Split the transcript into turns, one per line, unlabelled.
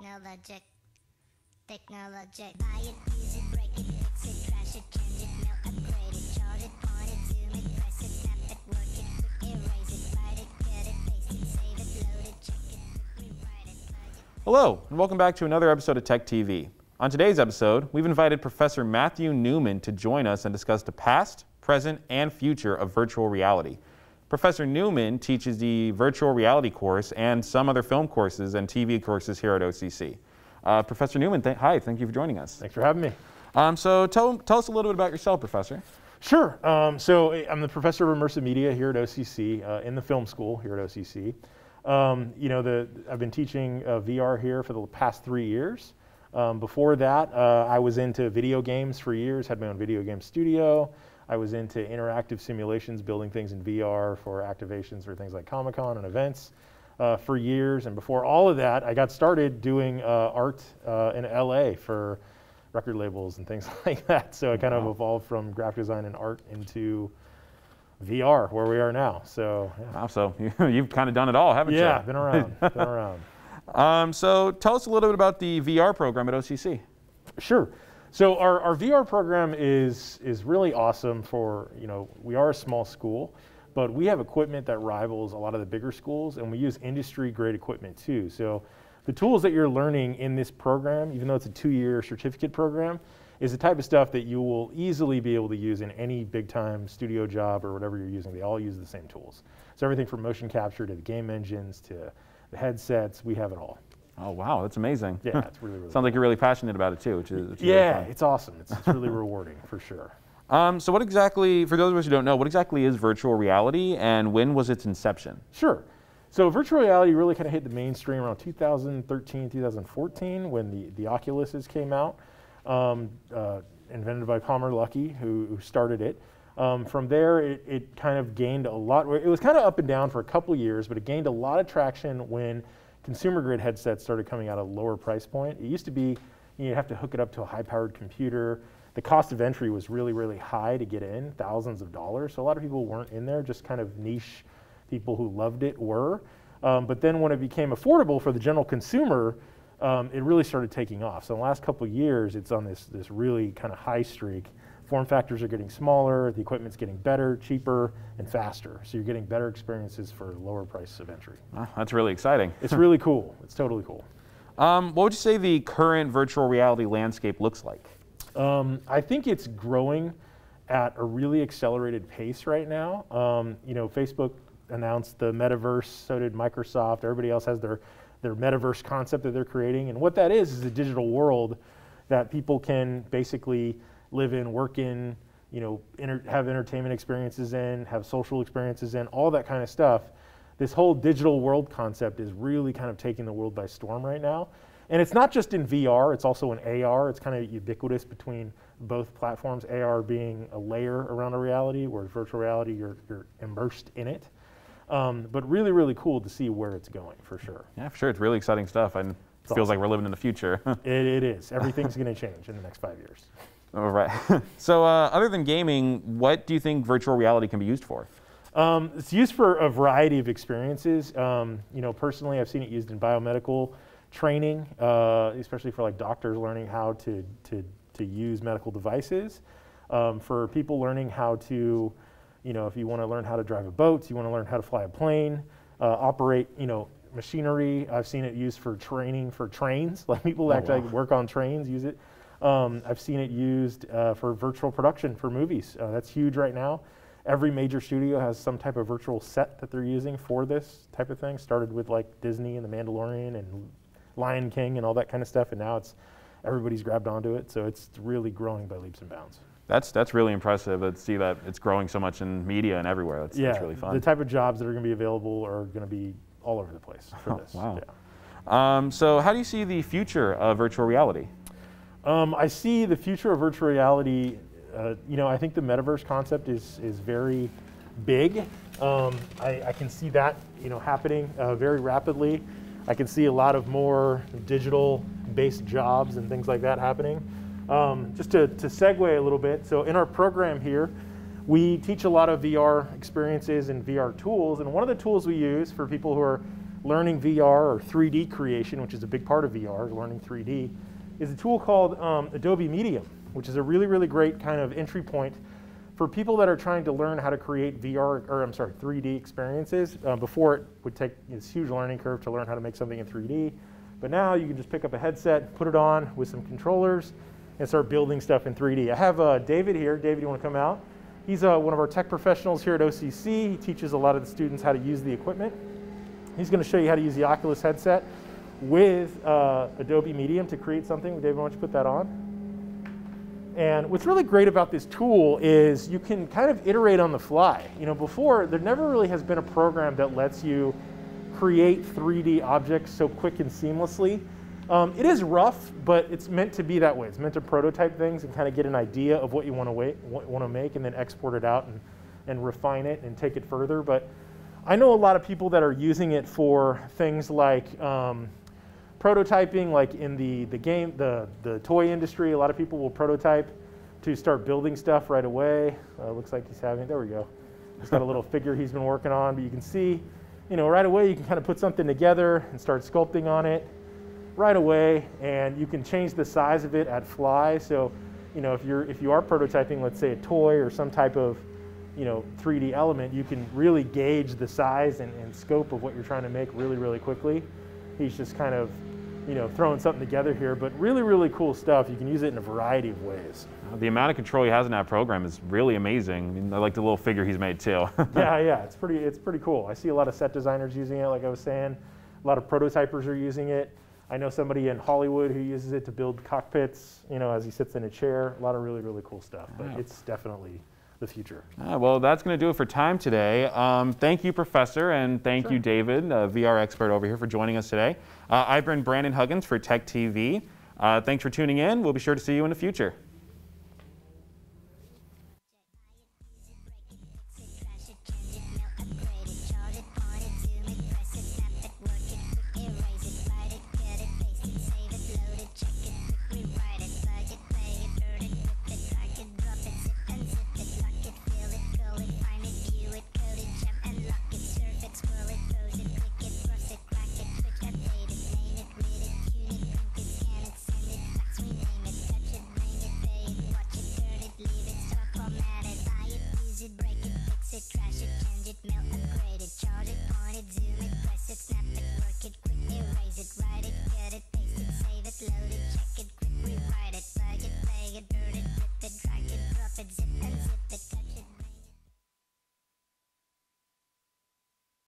Technologic. Buy it, use it, break it, fix it, trash it, change it, mail, upgrade it, charge it, point it, zoom it, press it, snap it, work it, quick erase it, write it, cut it, paste it, save it, load it, check it, quick rewrite it, plug it.
Hello, and welcome back to another episode of Tech TV. On today's episode, we've invited Professor Matthew Newman to join us and discuss the past, present, and future of virtual reality. Professor Newman teaches the virtual reality course and some other film courses and TV courses here at OCC. Professor Newman, hi, thank you for joining us.
Thanks for having me.
So tell us a little bit about yourself, Professor.
Sure. So I'm the professor of immersive media here at OCC, in the film school here at OCC. I've been teaching VR here for the past 3 years. Before that, I was into video games for years, had my own video game studio. I was into interactive simulations, building things in VR for activations for things like Comic-Con and events for years. And before all of that, I got started doing art in LA for record labels and things like that. So I kind of evolved from graphic design and art into VR, where we are now. So, yeah.
Wow, so you've kind of done it all, haven't you?
Yeah, been around.
So tell us a little bit about the VR program at OCC.
Sure. So our VR program is really awesome for, we are a small school, but we have equipment that rivals a lot of the bigger schools, and we use industry-grade equipment too. So the tools that you're learning in this program, even though it's a 2-year certificate program, is the type of stuff that you will easily be able to use in any big-time studio job or whatever you're using. They all use the same tools. So everything from motion capture to the game engines to the headsets, we have it all.
Oh, wow, that's amazing.
Yeah, it's really
Sounds like you're really passionate about it too, which is
yeah,
really fun.
it's awesome. It's really rewarding for sure.
So what exactly, for those of us who don't know, what exactly is virtual reality and when was its inception?
Sure. So virtual reality really kind of hit the mainstream around 2013, 2014 when the Oculuses came out, invented by Palmer Luckey, who started it. From there, it kind of gained a lot. It was kind of up and down for a couple of years, but it gained a lot of traction when consumer-grade headsets started coming out at a lower price point. It used to be you'd have to hook it up to a high-powered computer. The cost of entry was really, really high to get in, thousands of dollars. So a lot of people weren't in there, just kind of niche people who loved it were. But then when it became affordable for the general consumer, it really started taking off. So in the last couple of years, it's on this really kind of high streak. Form factors are getting smaller, the equipment's getting better, cheaper, and faster. So you're getting better experiences for lower price of entry.
Oh, that's really exciting.
It's really cool. It's totally cool.
What would you say the current virtual reality landscape looks like?
I think it's growing at a really accelerated pace right now. Facebook announced the metaverse, so did Microsoft. Everybody else has their metaverse concept that they're creating. And what that is a digital world that people can basically live in, work in, have entertainment experiences in, have social experiences in, all that kind of stuff. This whole digital world concept is really kind of taking the world by storm right now. And it's not just in VR, it's also in AR. It's kind of ubiquitous between both platforms, AR being a layer around a reality, where virtual reality, you're immersed in it. But really, really cool to see where it's going, for sure.
Yeah, for sure. It's really exciting stuff, and it feels like we're living in the future.
It is. Everything's going to change in the next 5 years.
All right. So other than gaming, what do you think virtual reality can be used for?
It's used for a variety of experiences. Personally, I've seen it used in biomedical training, especially for like doctors learning how to use medical devices. For people learning how to, if you want to learn how to drive a boat, you want to learn how to fly a plane, operate, machinery. I've seen it used for training for trains, like people actually work on trains, use it. I've seen it used for virtual production for movies. That's huge right now. Every major studio has some type of virtual set that they're using for this type of thing. Started with like Disney and The Mandalorian and Lion King and all that kind of stuff, and now everybody's grabbed onto it. So it's really growing by leaps and bounds.
That's really impressive to see that it's growing so much in media and everywhere. That's really fun.
The type of jobs that are going to be available are going to be all over the place for this.
Wow.
Yeah.
So how do you see the future of virtual reality?
I see the future of virtual reality, I think the metaverse concept is very big. I can see that, happening very rapidly. I can see a lot of more digital-based jobs and things like that happening. Just to segue a little bit, so in our program here, we teach a lot of VR experiences and VR tools, and one of the tools we use for people who are learning VR or 3D creation, which is a big part of VR, learning 3D, is a tool called Adobe Medium, which is a really, really great kind of entry point for people that are trying to learn how to create 3D experiences. Before, it would take this huge learning curve to learn how to make something in 3D. But now you can just pick up a headset, put it on with some controllers, and start building stuff in 3D. I have David here. David, you want to come out? He's one of our tech professionals here at OCC. He teaches a lot of the students how to use the equipment. He's going to show you how to use the Oculus headset with Adobe Medium to create something. David, why don't you put that on? And what's really great about this tool is you can kind of iterate on the fly. You know, before, there never really has been a program that lets you create 3D objects so quick and seamlessly. It is rough, but it's meant to be that way. It's meant to prototype things and kind of get an idea of what you want to make and then export it out and refine it and take it further. But I know a lot of people that are using it for things like prototyping, like in the toy industry. A lot of people will prototype to start building stuff right away. Looks like he's having, there we go. He's got a little figure he's been working on, but you can see, you know, right away you can kind of put something together and start sculpting on it right away, and you can change the size of it at fly. So, you know, if you are prototyping, let's say a toy or some type of, you know, 3D element, you can really gauge the size and scope of what you're trying to make really, really quickly. He's just kind of, you know, throwing something together here, but really, really cool stuff. You can use it in a variety of ways.
The amount of control he has in that program is really amazing. I mean, I like the little figure he's made too.
yeah, it's pretty cool. I see a lot of set designers using it, like I was saying. A lot of prototypers are using it. I know somebody in Hollywood who uses it to build cockpits, you know, as he sits in a chair. A lot of really, really cool stuff, but it's definitely the future.
Well, that's going to do it for time today. Thank you, Professor, and thank you, David, VR expert over here, for joining us today. I've been Brandon Huggins for Tech TV. Thanks for tuning in. We'll be sure to see you in the future.